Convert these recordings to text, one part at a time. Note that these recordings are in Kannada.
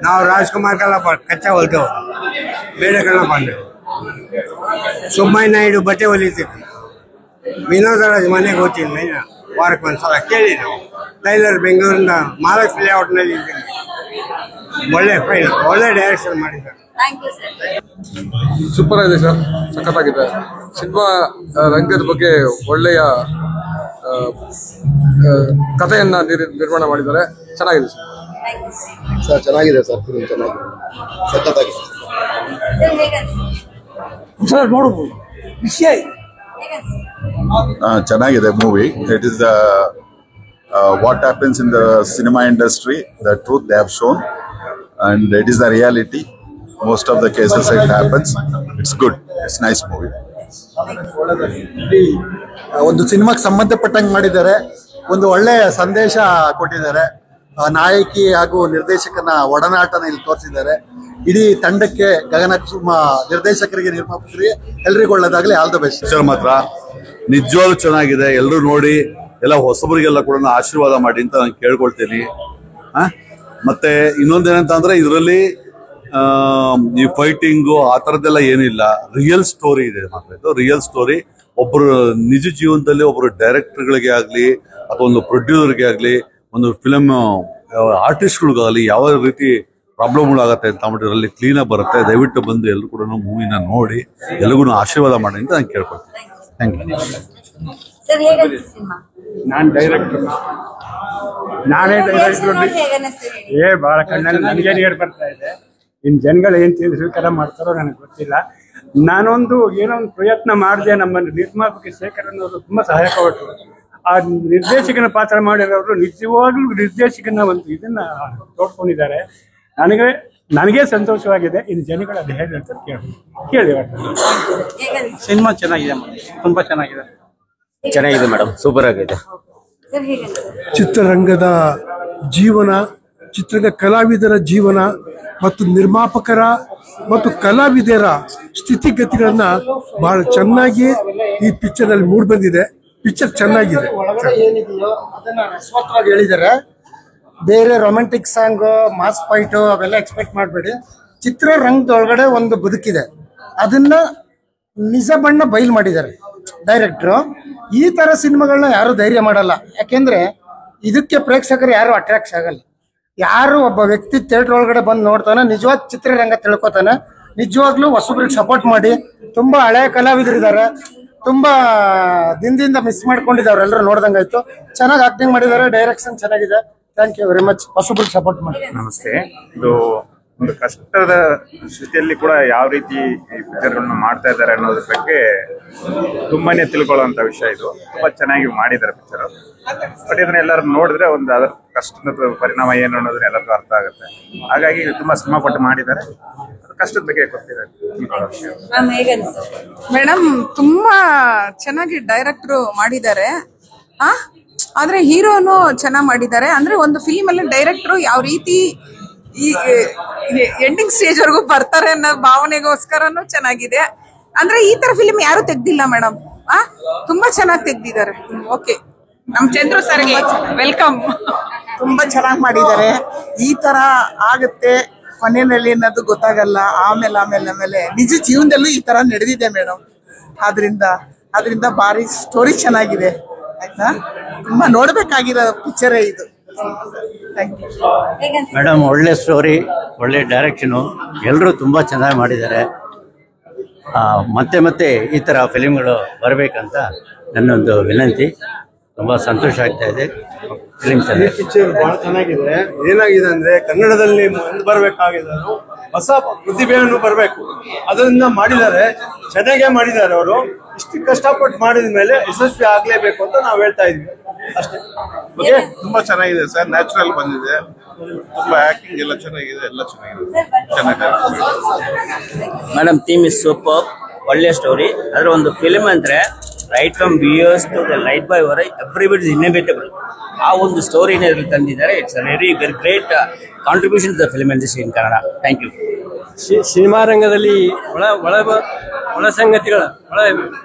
ನಾವು ರಾಜ್ಕುಮಾರ್ ಕಲ್ಲಪ್ಪ ಕಚ್ಚಾ ಹೊಲ್ತೇವೆ, ಬೇರೆ ಕಲ್ಲಪ್ಪ ಅಂದ್ರೆ ಸುಬ್ಬಯ್ಯ ನಾಯ್ಡು ಬಟ್ಟೆ ಹೊಲಿತೀವಿ, ವಿನೋದರಾಜ್ ಮನೆಗೆ ಹೋಗ್ತೀನಿ ವಾರಕ್ಕೆ ಒಂದ್ಸಲ ಕೇಳಿ ನಾವು. ಟೈಲರ್ ಬೆಂಗಳೂರಿನ ಮಹಾಲಕ್ಷ್ಮಿ ಲೇಔಟ್ನಲ್ಲಿ ಇದ್ದೀನಿ. ಒಳ್ಳೆ ಫೈಲ್, ಒಳ್ಳೆ ಡೈರೆಕ್ಷನ್ ಮಾಡಿದ್ದಾರೆ. ಸೂಪರ್ ಆಗಿದೆ ಸರ್, ಸಖತ್ತಾಗಿದೆ. ಸಿನಿಮಾ ರಂಗದ ಬಗ್ಗೆ ಒಳ್ಳೆಯ ಕಥೆಯನ್ನ ನಿರ್ಮಾಣ ಮಾಡಿದ್ದಾರೆ. ಚೆನ್ನಾಗಿದೆ ಸರ್, ಚೆನ್ನಾಗಿದೆ ಸರ್, ಫಿಲ್ಮ್ ಚೆನ್ನಾಗಿದೆ, ಸಖತ್ತಾಗಿದೆ ಸರ್. ನೋಡ್ಬೋದು ವಿಷಯ ಚೆನ್ನಾಗಿದೆ movie. It is what happens in the cinema industry, the truth they have shown and it is the reality. Most of the cases it happens. It's good, it's nice movie. ಒಂದು ಸಿನಿಮಾಗೆ ಸಂಬಂಧಪಟ್ಟಂಗೆ ಮಾಡಿದ್ದಾರೆ, ಒಂದು ಒಳ್ಳೆಯ ಸಂದೇಶ ಕೊಟ್ಟಿದ್ದಾರೆ. ನಾಯಕಿ ಹಾಗೂ ನಿರ್ದೇಶಕನ ಒಡನಾಟನ ಇಲ್ಲಿ ತೋರಿಸಿದ್ದಾರೆ. ಇಡೀ ತಂಡಕ್ಕೆ, ಗಗನ ನಿರ್ದೇಶಕರಿಗೆ, ನಿರ್ಮಾಪಕರಿಗೆ ಎಲ್ರಿಗೂ ಒಳ್ಳೆದಾಗಲಿ. All the best. ಪಿಕ್ಚರ್ ಮಾತ್ರ ನಿಜವಾಗ್ಲೂ ಚೆನ್ನಾಗಿದೆ. ಎಲ್ಲರೂ ನೋಡಿ, ಎಲ್ಲ ಹೊಸಬರಿಗೆಲ್ಲ ಕೂಡ ಆಶೀರ್ವಾದ ಮಾಡಿ ಅಂತ ನಾನು ಕೇಳ್ಕೊಳ್ತೀನಿ. ಮತ್ತೆ ಇನ್ನೊಂದೇನಂತ ಅಂದ್ರೆ ಇದರಲ್ಲಿ ಈ ಫೈಟಿಂಗು ಆ ಥರದ್ದೆಲ್ಲ ಏನಿಲ್ಲ. ರಿಯಲ್ ಸ್ಟೋರಿ ಇದೆ ಮಾತ್ರ. ಇದು ರಿಯಲ್ ಸ್ಟೋರಿ. ಒಬ್ಬರು ನಿಜ ಜೀವನದಲ್ಲಿ ಒಬ್ಬರು ಡೈರೆಕ್ಟರ್ಗಳಿಗೆ ಆಗಲಿ ಅಥವಾ ಒಂದು ಪ್ರೊಡ್ಯೂಸರ್ಗೆ ಆಗಲಿ, ಒಂದು ಫಿಲಮ್ ಆರ್ಟಿಸ್ಟ್ಗಳಿಗಾಗಲಿ ಯಾವ ರೀತಿ ಪ್ರಾಬ್ಲಮ್ಗಳಾಗತ್ತೆ ಅಂತ ಅಂದ್ಬಿಟ್ಟು ಕ್ಲೀನಾಗಿ ಬರುತ್ತೆ. ದಯವಿಟ್ಟು ಬಂದು ಎಲ್ಲರೂ ಕೂಡ ಮೂವಿನ ನೋಡಿ ಎಲ್ರಿಗೂ ಆಶೀರ್ವಾದ ಮಾಡಿ ಅಂತ ನಾನು ಕೇಳ್ಕೊಳ್ತೀನಿ. Thank you. ನಾನೇ ಡೈರೆಕ್ಟರ್. ಬಹಳ ಕಣ್ಣಲ್ಲಿ ನನಗೆ ನೀರು ಬರ್ತಾ ಇದೆ. ಇನ್ನು ಜನಗಳು ಏನ್ ಸ್ವೀಕಾರ ಮಾಡ್ತಾರೋ ನನಗೆ ಗೊತ್ತಿಲ್ಲ. ನಾನೊಂದು ಏನೋ ಒಂದು ಪ್ರಯತ್ನ ಮಾಡಿದೆ. ನಮ್ಮ ನಿರ್ಮಾಪಕ ಶೇಖರ್ ಅನ್ನೋರು ತುಂಬಾ ಸಹಾಯಕ ಕೊಟ್ಟರು. ಆ ನಿರ್ದೇಶಕನ ಪಾತ್ರ ಮಾಡಿರೋರು ನಿಜವಾಗ್ಲೂ ನಿರ್ದೇಶಕನ ಒಂದು ಇದನ್ನ ತೋಡ್ಕೊಂಡಿದ್ದಾರೆ. ನನಗೆ ಸಂತೋಷವಾಗಿದೆ. ಇನ್ನು ಜನಗಳು ಅದು ಹೇಳಿ ಅಂತ ಕೇಳಿ. ಸಿನಿಮಾ ಚೆನ್ನಾಗಿದೆ, ತುಂಬಾ ಚೆನ್ನಾಗಿದೆ. ಚೆನ್ನಾಗಿದೆ ಮೇಡಮ್, ಸೂಪರ್ ಆಗಿದೆ. ಚಿತ್ರರಂಗದ ಜೀವನ, ಚಿತ್ರದ ಕಲಾವಿದರ ಜೀವನ ಮತ್ತು ನಿರ್ಮಾಪಕರ ಮತ್ತು ಕಲಾವಿದರ ಸ್ಥಿತಿಗತಿಗಳನ್ನ ಬಹಳ ಚೆನ್ನಾಗಿ ಈ ಪಿಕ್ಚರ್ ಅಲ್ಲಿ ಮೂಡ್ ಬಂದಿದೆ. ಪಿಕ್ಚರ್ ಚೆನ್ನಾಗಿದೆ. ಏನಿದೆಯೋ ಅದನ್ನ ರಸವತ್ತವಾಗಿ ಹೇಳಿದ್ದಾರೆ. ಬೇರೆ ರೊಮ್ಯಾಂಟಿಕ್ ಸಾಂಗ್, ಮಾಸ್ ಫೈಟ್ ಅವೆಲ್ಲ ಎಕ್ಸ್ಪೆಕ್ಟ್ ಮಾಡಬೇಡಿ. ಚಿತ್ರರಂಗದೊಳಗಡೆ ಒಂದು ಬದುಕಿದೆ, ಅದನ್ನ ನಿಜ ಬಣ್ಣ ಬಯಲು ಮಾಡಿದ್ದಾರೆ ಡೈರೆಕ್ಟ್ರು. ಈ ತರ ಸಿನಿಮಾಗಳನ್ನ ಯಾರು ಧೈರ್ಯ ಮಾಡಲ್ಲ. ಯಾಕೆಂದ್ರೆ ಇದಕ್ಕೆ ಪ್ರೇಕ್ಷಕರು ಯಾರು ಅಟ್ರಾಕ್ಟ್ ಆಗಲ್ಲ. ಯಾರು ಒಬ್ಬ ವ್ಯಕ್ತಿ ಥಿಯೇಟರ್ ಒಳಗಡೆ ಬಂದು ನೋಡ್ತಾನೆ, ನಿಜವಾದ ಚಿತ್ರರಂಗ ತಿಳ್ಕೊತಾನೆ. ನಿಜವಾಗ್ಲೂ ಹೊಸಬ್ರಿಗೆ ಸಪೋರ್ಟ್ ಮಾಡಿ. ತುಂಬಾ ಹಳೆಯ ಕಲಾವಿದರಿದ್ದಾರೆ, ತುಂಬಾ ದಿನದಿಂದ ಮಿಸ್ ಮಾಡ್ಕೊಂಡಿದ್ದಾರೆ. ಎಲ್ಲರೂ ನೋಡ್ದಂಗಾಯ್ತು. ಚೆನ್ನಾಗಿ ಆಕ್ಟಿಂಗ್ ಮಾಡಿದ್ದಾರೆ, ಡೈರೆಕ್ಷನ್ ಚೆನ್ನಾಗಿದೆ. Thank you very much. ಹೊಸಬ್ರಿಗೆ ಸಪೋರ್ಟ್ ಮಾಡಿ. ನಮಸ್ತೆ. ಇದು ಒಂದು ಕಷ್ಟದ ಸ್ಥಿತಿಯಲ್ಲಿ ಕೂಡ ಯಾವ ರೀತಿ ಈ ಪಿಕ್ಚರ್ಗಳನ್ನ ಮಾಡ್ತಾ ಇದ್ದಾರೆ ಅನ್ನೋದ್ರ ಬಗ್ಗೆ ತುಂಬಾನೇ ತಿಳ್ಕೊಳ್ಳುವಂತ ವಿಷಯ. ಇದು ತುಂಬಾ ಚೆನ್ನಾಗಿ ಮಾಡಿದ್ದಾರೆ ಪಿಕ್ಚರ್. ಬಟ್ ಇದನ್ನ ಎಲ್ಲರೂ ನೋಡಿದ್ರೆ ಒಂದು ಅದರ ಕಷ್ಟದ ಪರಿಣಾಮ ಏನು ಅನ್ನೋದನ್ನ ಎಲ್ಲರಿಗೂ ಅರ್ಥ ಆಗುತ್ತೆ. ಹಾಗಾಗಿ ತುಂಬಾ ಶ್ರಮ ಪಟ್ಟು ಮಾಡಿದ್ದಾರೆ. ಕಷ್ಟದ ಬಗ್ಗೆ ಗೊತ್ತಿದೆ. ಮೇಡಮ್, ತುಂಬಾ ಚೆನ್ನಾಗಿ ಡೈರೆಕ್ಟ್ರು ಮಾಡಿದ್ದಾರೆ. ಆದ್ರೆ ಹೀರೋನು ಚೆನ್ನಾಗಿ ಮಾಡಿದ್ದಾರೆ. ಅಂದ್ರೆ ಒಂದು ಫಿಲ್ಮ್ ಅಲ್ಲಿ ಡೈರೆಕ್ಟ್ರು ಯಾವ ರೀತಿ ಈ ಎಂಡಿಂಗ್ ಸ್ಟೇಜ್ ವರೆಗೂ ಬರ್ತಾರೆ ಅನ್ನೋ ಭಾವನೆಗೋಸ್ಕರನು ಚೆನ್ನಾಗಿದೆ. ಅಂದ್ರೆ ಈ ತರ ಫಿಲ್ಮ್ ಯಾರು ತೆಗ್ದಿಲ್ಲ ಮೇಡಮ್. ತುಂಬಾ ಚೆನ್ನಾಗಿ ತೆಗ್ದಿದ್ದಾರೆ. ಓಕೆ, ನಮ್ ಚಂದ್ರು ಸರ್ ವೆಲ್ಕಮ್. ತುಂಬಾ ಚೆನ್ನಾಗಿ ಮಾಡಿದ್ದಾರೆ. ಈ ತರ ಆಗುತ್ತೆ ಕೊನೆಯಲ್ಲಿ ಅನ್ನೋದು ಗೊತ್ತಾಗಲ್ಲ. ಆಮೇಲೆ ನಿಜ ಜೀವನದಲ್ಲೂ ಈ ತರ ನಡೆದಿದೆ ಮೇಡಮ್. ಆದ್ರಿಂದ ಭಾರಿ ಸ್ಟೋರಿ ಚೆನ್ನಾಗಿದೆ. ಆಯ್ತಾ, ತುಂಬಾ ನೋಡ್ಬೇಕಾಗಿರೋ ಪಿಕ್ಚರೇ ಇದು. ಮೇಡಮ್, ಒಳ್ಳೆ ಸ್ಟೋರಿ, ಒಳ್ಳೆ ಡೈರೆಕ್ಷನು, ಎಲ್ಲರೂ ತುಂಬ ಚೆನ್ನಾಗಿ ಮಾಡಿದ್ದಾರೆ. ಮತ್ತೆ ಮತ್ತೆ ಈ ಥರ ಫಿಲಿಮ್ಗಳು ಬರಬೇಕಂತ ನನ್ನೊಂದು ವಿನಂತಿ. ತುಂಬ ಸಂತೋಷ ಆಗ್ತಾ ಇದೆ. ಫಿಲಿಮ್ ಪಿಕ್ಚರ್ ಬಹಳ ಚೆನ್ನಾಗಿದೆ. ಏನಾಗಿದೆ ಅಂದ್ರೆ ಕನ್ನಡದಲ್ಲಿ ಬರಬೇಕಾಗಿದೆ, ಹೊಸ ಪ್ರತಿಭೆಯನ್ನು ಬರಬೇಕು. ಅದನ್ನ ಮಾಡಿದ್ದಾರೆ, ಚೆನ್ನಾಗೇ ಮಾಡಿದ್ದಾರೆ ಅವರು. ಇಷ್ಟು ಕಷ್ಟಪಟ್ಟು ಮಾಡಿದ ಮೇಲೆ ಯಶಸ್ವಿ ಆಗ್ಲೇಬೇಕು ಅಂತ ನಾವು ಹೇಳ್ತಾ ಇದ್ವಿ ಅಷ್ಟೇ. ಓಕೆ, ತುಂಬಾ ಚೆನ್ನಾಗಿದೆ ಸರ್. ನ್ಯಾಚುರಲ್ ಬಂದಿದೆ. ತುಂಬಾ ಆಕ್ಟಿಂಗ್ ಎಲ್ಲ ಚೆನ್ನಾಗಿದೆ. Madam, theme is super. ಒಳ್ಳೆ ಸ್ಟೋರಿ. ಅದ್ರ ಒಂದು ಫಿಲ್ಮ್ ಅಂದ್ರೆ right from bearers to the light boy ವರ ಎವ್ರಿಬಡಿ ಇಸ್ ಇನ್ಎವಿಟಬಲ್. ಆ ಒಂದು ಸ್ಟೋರಿನ ತಂದಿದ್ದಾರೆ. It's very great contribution to the film industry in Kannada. Thank you. Cinema ರಂಗದಲ್ಲಿ ಒಳ ಸಂಗತಿಗಳ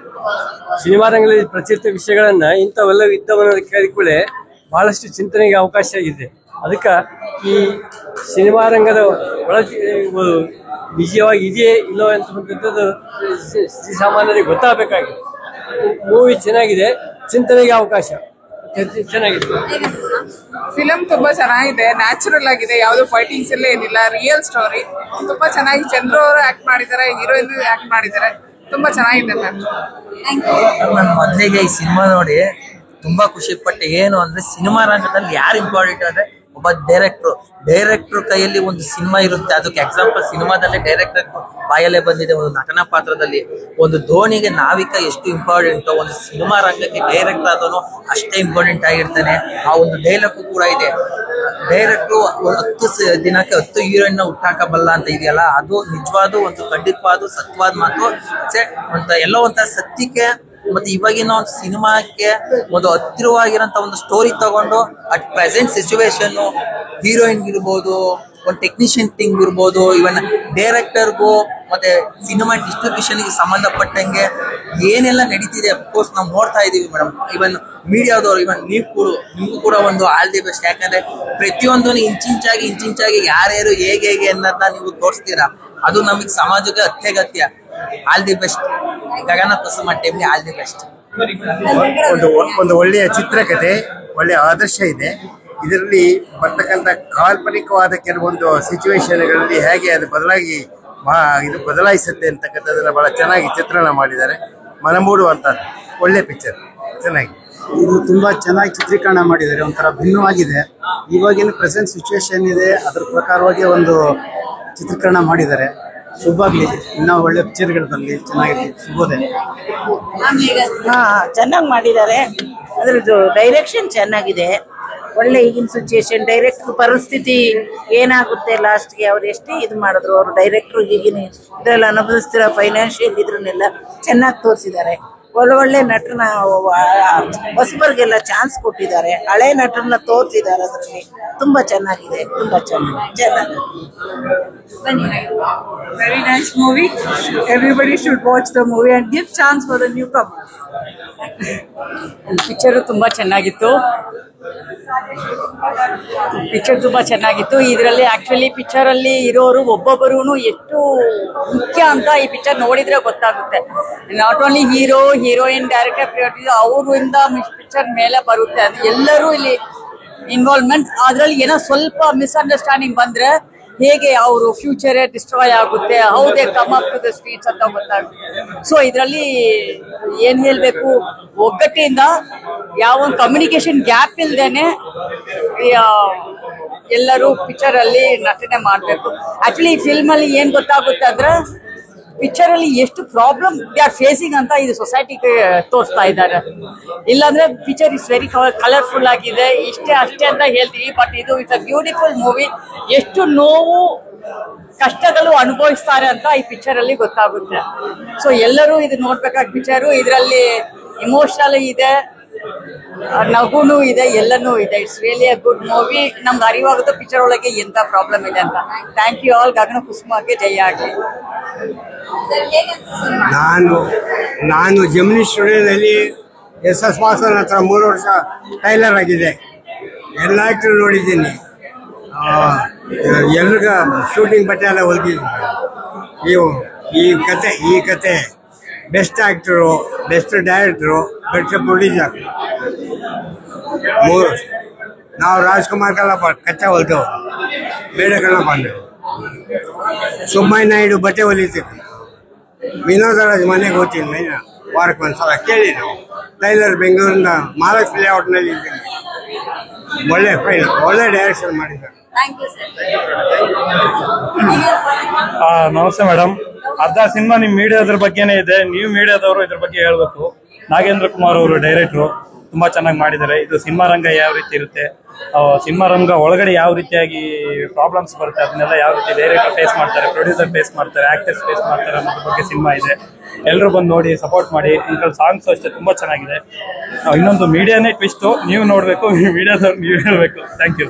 ಸಿನಿಮಾ ರಂಗದಲ್ಲಿ ಪ್ರಚಲಿತ ವಿಷಯಗಳನ್ನ ಇಂಥವೆಲ್ಲ ಇದ್ದವನ್ನ ಕೇಳಿಕೊಳ್ಳೆ ಬಹಳಷ್ಟು ಚಿಂತನೆಗೆ ಅವಕಾಶ ಇದೆ. ಅದಕ್ಕೆ ಈ ಸಿನಿಮಾ ರಂಗದ ಒಳ ನಿಜವಾಗಿ ಇದೆಯೇ ಇಲ್ಲೋ ಅಂತಕ್ಕಂಥದ್ದು ಸಾಮಾನ್ಯರಿಗೆ ಗೊತ್ತಾಗಬೇಕಾಗಿದೆ. ಮೂವಿ ಚೆನ್ನಾಗಿದೆ, ಚಿಂತನೆಗೆ ಅವಕಾಶ ಚೆನ್ನಾಗಿದೆ. ಫಿಲಂ ತುಂಬಾ ಚೆನ್ನಾಗಿದೆ, ನ್ಯಾಚುರಲ್ ಆಗಿದೆ, ಯಾವ್ದು ಫೈಟಿಂಗ್ಸ್ ಎಲ್ಲ ಏನಿಲ್ಲ, ರಿಯಲ್ ಸ್ಟೋರಿ ತುಂಬಾ ಚೆನ್ನಾಗಿ. ಚಂದ್ರು ಅವರು ಆಕ್ಟ್ ಮಾಡಿದ್ದಾರೆ, ಹೀರೋಯಿನ್ ಆಕ್ಟ್ ಮಾಡಿದ್ದಾರೆ, ತುಂಬಾ ಚೆನ್ನಾಗಿದೆ ಮ್ಯಾಮ್. ನಾನು ಮೊದಲಿಗೆ ಈ ಸಿನಿಮಾ ನೋಡಿ ತುಂಬಾ ಖುಷಿ ಪಟ್ಟೆ. ಏನು ಅಂದ್ರೆ ಸಿನಿಮಾ ರಂಗದಲ್ಲಿ ಯಾರು ಇಂಪಾರ್ಟೆಂಟ್ ಅಂದ್ರೆ ಒಬ್ಬ ಡೈರೆಕ್ಟರ್ ಕೈಯಲ್ಲಿ ಒಂದು ಸಿನಿಮಾ ಇರುತ್ತೆ. ಅದಕ್ಕೆ ಎಕ್ಸಾಂಪಲ್ ಸಿನಿಮಾದಲ್ಲಿ ಡೈರೆಕ್ಟರ್ ಬಾಯಲ್ಲೇ ಬಂದಿದೆ. ಒಂದು ನಟನ ಪಾತ್ರದಲ್ಲಿ ಒಂದು ಧೋನಿಗೆ ನಾವಿಕ ಎಷ್ಟು ಇಂಪಾರ್ಟೆಂಟ್, ಒಂದು ಸಿನಿಮಾ ರಂಗಕ್ಕೆ ಡೈರೆಕ್ಟರ್ ಆದವನು ಅಷ್ಟೇ ಇಂಪಾರ್ಟೆಂಟ್ ಆಗಿರ್ತಾನೆ. ಆ ಒಂದು ಡೈಲಾಗು ಕೂಡ ಇದೆ, ಡೈರೆಕ್ಟ್ರು 10 ದಿನಕ್ಕೆ 10 ಹೀರೋಯಿನ್ ಹುಟ್ಟಾಕಬಲ್ಲ ಅಂತ ಇದೆಯಲ್ಲ, ಅದು ನಿಜವಾದ ಒಂದು ಖಂಡಿತವಾದ ಸತ್ಯವಾದ ಮಾತು. ಮತ್ತೆ ಎಲ್ಲೋ ಒಂಥರ ಸತ್ಯಕ್ಕೆ ಮತ್ತೆ ಇವಾಗಿನ ಒಂದು ಸಿನಿಮಾಕ್ಕೆ ಒಂದು ಹತ್ತಿರವಾಗಿರೋಂಥ ಒಂದು ಸ್ಟೋರಿ ತಗೊಂಡು ಅಟ್ ಪ್ರೆಸೆಂಟ್ ಸಿಚುವೇಶನ್ ಹೀರೋಯಿನ್ ಇರ್ಬೋದು, ಒಂದು ಟೆಕ್ನಿಷಿಯನ್ ಟೀಮ್ ಇರ್ಬೋದು, ಇವನ್ ಡೈರೆಕ್ಟರ್ಗೂ ಮತ್ತೆ ಸಿನಿಮಾ ಡಿಸ್ಟ್ರಿಬ್ಯೂಷನ್ಗೆ ಸಂಬಂಧಪಟ್ಟಂಗೆ ಏನೆಲ್ಲ ನಡೀತಿದೆ ಅಫ್ಕೋರ್ಸ್ ನಾವು ನೋಡ್ತಾ ಇದೀವಿ ಮೇಡಮ್. ಇವನ್ ಮೀಡಿಯಾದವರು ಇವನ್ ನಿಮ್ಗೂ ಕೂಡ ಒಂದು ಆಲ್ ದಿ ಬೆಸ್ಟ್. ಯಾಕಂದ್ರೆ ಪ್ರತಿಯೊಂದು ಇಂಚಿಂಚಾಗಿ ಯಾರ್ಯಾರು ಹೇಗೆ ಅನ್ನೋದನ್ನ ನೀವು ತೋರಿಸ್ತೀರಾ, ಅದು ನಮಗೆ ಸಮಾಜಕ್ಕೆ ಅತ್ಯಗತ್ಯ. ಆಲ್ ದಿ ಬೆಸ್ಟ್ ಗಗನ ಕುಸುಮ ಟೀಮ್ಗೆ ಆಲ್ ದಿ ಬೆಸ್ಟ್. ಒಂದು ಒಳ್ಳೆಯ ಚಿತ್ರಕಥೆ, ಒಳ್ಳೆಯ ಆದರ್ಶ ಇದೆ. ಇದರಲ್ಲಿ ಬರ್ತಕ್ಕಂಥ ಕಾಲ್ಪನಿಕವಾದ ಕೆಲವೊಂದು ಸಿಚುವೇಶನ್ಗಳಲ್ಲಿ ಹೇಗೆ ಅದು ಬದಲಾಯಿಸುತ್ತೆ ಅಂತಕ್ಕಂಥದ್ದನ್ನ ಬಹಳ ಚೆನ್ನಾಗಿ ಚಿತ್ರಣ ಮಾಡಿದ್ದಾರೆ. ಮನಮೂಡುವಂಥದ್ದು ಒಳ್ಳೆ ಪಿಕ್ಚರ್, ಚೆನ್ನಾಗಿ. ಇದು ತುಂಬಾ ಚೆನ್ನಾಗಿ ಚಿತ್ರೀಕರಣ ಮಾಡಿದ್ದಾರೆ, ಒಂಥರ ಭಿನ್ನವಾಗಿದೆ. ಇವಾಗಿನ ಪ್ರೆಸೆಂಟ್ ಸಿಚುವೇಶನ್ ಇದೆ, ಅದ್ರ ಪ್ರಕಾರವಾಗಿ ಒಂದು ಚಿತ್ರೀಕರಣ ಮಾಡಿದ್ದಾರೆ. ಶುಭಾಗ್ಲಿ, ಇನ್ನೂ ಒಳ್ಳೆ ಪಿಕ್ಚರ್ಗಳಲ್ಲಿ ಚೆನ್ನಾಗಿದೆ. ಶುಭೋದಯ. ಚೆನ್ನಾಗಿ ಮಾಡಿದ್ದಾರೆ. ಅದ್ರದ್ದು ಡೈರೆಕ್ಷನ್ ಚೆನ್ನಾಗಿದೆ, ಒಳ್ಳೆ ಈಗಿನ ಸಿಚುಯೇಷನ್. ಡೈರೆಕ್ಟರ್ ಪರಿಸ್ಥಿತಿ ಏನಾಗುತ್ತೆ ಲಾಸ್ಟ್ಗೆ, ಅವ್ರು ಎಷ್ಟೇ ಇದು ಮಾಡಿದ್ರು ಅವರು ಡೈರೆಕ್ಟ್ರು ಈಗಿನ ಇದೆಲ್ಲ ಅನುಭವಿಸ್ತಿರೋ ಫೈನಾನ್ಷಿಯಲ್ ಇದ್ರನ್ನೆಲ್ಲ ಚೆನ್ನಾಗಿ ತೋರಿಸಿದ್ದಾರೆ. ಒಳ್ಳೆ ನಟನ ಹೊಸಬರಿಗೆಲ್ಲ ಚಾನ್ಸ್ ಕೊಟ್ಟಿದ್ದಾರೆ, ಹಳೆ ನಟರನ್ನ ತೋರಿಸಿದ್ದಾರೆ. ಅದರಲ್ಲಿ ತುಂಬಾ ಚೆನ್ನಾಗಿದೆ, ತುಂಬಾ ಚೆನ್ನಾಗಿ. Very nice movie. Everybody should watch the movie and give chance for the newcomers. Picture ತುಂಬಾ ಚೆನ್ನಾಗಿತ್ತು. ಇದರಲ್ಲಿ ಆಕ್ಚುಲಿ ಪಿಕ್ಚರ್ ಅಲ್ಲಿ ಇರೋರು ಒಬ್ಬೊಬ್ಬರು ಎಷ್ಟು ಮುಖ್ಯ ಅಂತ ಈ ಪಿಕ್ಚರ್ ನೋಡಿದ್ರೆ ಗೊತ್ತಾಗುತ್ತೆ. Not only hero, heroine, director, ಅವರಿಂದ ಪಿಕ್ಚರ್ ಮೇಲೆ ಬರುತ್ತೆ. ಅದು ಎಲ್ಲರೂ ಇಲ್ಲಿ ಇನ್ವಾಲ್ವ್ಮೆಂಟ್. ಅದ್ರಲ್ಲಿ ಏನೋ ಸ್ವಲ್ಪ ಮಿಸ್ಅಂಡರ್ಸ್ಟ್ಯಾಂಡಿಂಗ್ ಬಂದ್ರೆ ಹೇಗೆ ಅವರು ಫ್ಯೂಚರ್ ಡಿಸ್ಟ್ರಾಯ್ ಆಗುತ್ತೆ, how they come up to the streets ಅಂತ ಗೊತ್ತಾಗುತ್ತೆ. ಸೊ ಇದರಲ್ಲಿ ಏನ್ ಹೇಳ್ಬೇಕು, ಒಗ್ಗಟ್ಟಿಂದ ಯಾವ ಒಂದು ಕಮ್ಯುನಿಕೇಶನ್ ಗ್ಯಾಪ್ ಇಲ್ದೇನೆ ಎಲ್ಲರೂ ಪಿಕ್ಚರ್ ಅಲ್ಲಿ ನಟನೆ ಮಾಡ್ಬೇಕು. ಆಕ್ಚುಲಿ ಈ ಫಿಲ್ಮ್ ಅಲ್ಲಿ ಏನ್ ಗೊತ್ತಾಗುತ್ತೆ ಅಂದ್ರೆ ಪಿಕ್ಚರ್ ಅಲ್ಲಿ ಎಷ್ಟು ಪ್ರಾಬ್ಲಮ್ ದೇ ಆರ್ ಫೇಸಿಂಗ್ ಅಂತ ಇದು ಸೊಸೈಟಿಗೆ ತೋರಿಸ್ತಾ ಇದ್ದಾರೆ. ಇಲ್ಲಾಂದ್ರೆ ಪಿಕ್ಚರ್ ಇಸ್ ವೆರಿ ಕಲರ್ಫುಲ್ ಆಗಿದೆ, ಅಷ್ಟೇ ಅಂತ ಹೇಳ್ತೀವಿ. ಬಟ್ ಇದು ಇಟ್ಸ್ ಅ ಬ್ಯೂಟಿಫುಲ್ ಮೂವಿ. ಎಷ್ಟು ನೋವು ಕಷ್ಟಗಳು ಅನುಭವಿಸ್ತಾರೆ ಅಂತ ಈ ಪಿಕ್ಚರ್ ಅಲ್ಲಿ ಗೊತ್ತಾಗುತ್ತೆ. ಸೊ ಎಲ್ಲರೂ ಇದು ನೋಡ್ಬೇಕಾದ ಪಿಕ್ಚರು. ಇದರಲ್ಲಿ ಇಮೋಷನಲ್ ಇದೆ, ನಗುನು ಇದೆ, ಎಲ್ಲನೂ ಇದೆ. It's really a good movie. ನಮ್ಗೆ ಅರಿವಾಗುತ್ತೆ ಪಿಕ್ಚರ್ ಒಳಗೆ ಎಂತ ಪ್ರಾಬ್ಲಮ್ ಇದೆ ಅಂತ. Thank you all. ಗಗನ ಕುಸುಮಕ್ಕೆ ಜಯ ಆಗಲಿ. ನಾನು ಜಮಿನಿ ಸ್ಟುಡಿಯೋದಲ್ಲಿ SS ವಾಸನ್ ಹತ್ರ 3 ವರ್ಷ ಟೈಲರ್ ಆಗಿದೆ. ಎಲ್ಲ ಆಕ್ಟರ್ ನೋಡಿದ್ದೀನಿ, ಎಲ್ರಿಗ ಶೂಟಿಂಗ್ ಬಟ್ಟೆ ಎಲ್ಲ ಹೊಲ್ದಿದ್ದೀನಿ. ಈ ಕತೆ ಬೆಸ್ಟ್ ಆಕ್ಟರು, ಬೆಸ್ಟ್ ಡೈರೆಕ್ಟ್ರು, ಬೆಸ್ಟ್ ಪ್ರೊಡ್ಯೂಸರ್ 3 ವರ್ಷ. ನಾವು ರಾಜ್ಕುಮಾರ್ ಕಲ್ಲಪ್ಪ ಕಚ್ಚಾ ಹೊಲ್ತೇವೆ, ಬೇಡ ಕಲ್ಲಪ್ಪ ಅಂದ್ರೆ ಸುಬ್ಬಯ್ಯ ನಾಯ್ಡು ಬಟ್ಟೆ ಹೊಲಿತೀವಿ. ವಿನೋದ ರಾಜ್ ಮನೆಗೆ ಹೋಗ್ತೀನಿ ವಾರಕ್ಕೆ ಒಂದ್ಸಲ. ಕೇಳಿ ನಾವು ಟೈಲರ್ ಬೆಂಗಳೂರಿನ ಮಹಾಲಕ್ಷ್ಮಿ ಲೇಔಟ್ನಲ್ಲಿ ಇದ್ದೀನಿ. ಒಳ್ಳೆ ಫೈಲ್, ಒಳ್ಳೆ ಡೈರೆಕ್ಷನ್ ಮಾಡಿದ್ದಾರೆ. ನಮಸ್ತೆ ಮೇಡಮ್. ಅರ್ಧ ಸಿನಿಮಾ ನಿಮ್ ಮೀಡಿಯಾದ್ರ ಬಗ್ಗೆನೇ ಇದೆ, ನೀವು ಮೀಡಿಯಾದವರು ಇದ್ರ ಬಗ್ಗೆ ಹೇಳ್ಬೇಕು. ನಾಗೇಂದ್ರ ಕುಮಾರ್ ಅವರು ಡೈರೆಕ್ಟ್ರು, ತುಂಬಾ ಚೆನ್ನಾಗಿ ಮಾಡಿದ್ದಾರೆ. ಇದು ಸಿನಿಮಾ ರಂಗ ಯಾವ ರೀತಿ ಇರುತ್ತೆ, ಸಿನಿಮಾ ರಂಗ ಒಳಗಡೆ ಯಾವ ರೀತಿಯಾಗಿ ಪ್ರಾಬ್ಲಮ್ಸ್ ಬರುತ್ತೆ, ಅದನ್ನೆಲ್ಲ ಯಾವ ರೀತಿ ಡೈರೆಕ್ಟರ್ ಫೇಸ್ ಮಾಡ್ತಾರೆ, ಪ್ರೊಡ್ಯೂಸರ್ ಫೇಸ್ ಮಾಡ್ತಾರೆ, ಆಕ್ಟರ್ಸ್ ಫೇಸ್ ಮಾಡ್ತಾರೆ ಅನ್ನೋದ್ರ ಬಗ್ಗೆ ಸಿನಿಮಾ ಇದೆ. ಎಲ್ಲರೂ ಬಂದು ನೋಡಿ ಸಪೋರ್ಟ್ ಮಾಡಿ. ಇದ್ರಲ್ಲಿ ಸಾಂಗ್ಸ್ ಅಷ್ಟೇ ತುಂಬಾ ಚೆನ್ನಾಗಿದೆ. ಇನ್ನೊಂದು ಮೀಡಿಯಾನೇ ಟ್ವಿಸ್ಟು, ನೀವು ನೋಡ್ಬೇಕು, ಮೀಡಿಯಾದವ್ರು ನೀವು ಹೇಳ್ಬೇಕು. Thank you.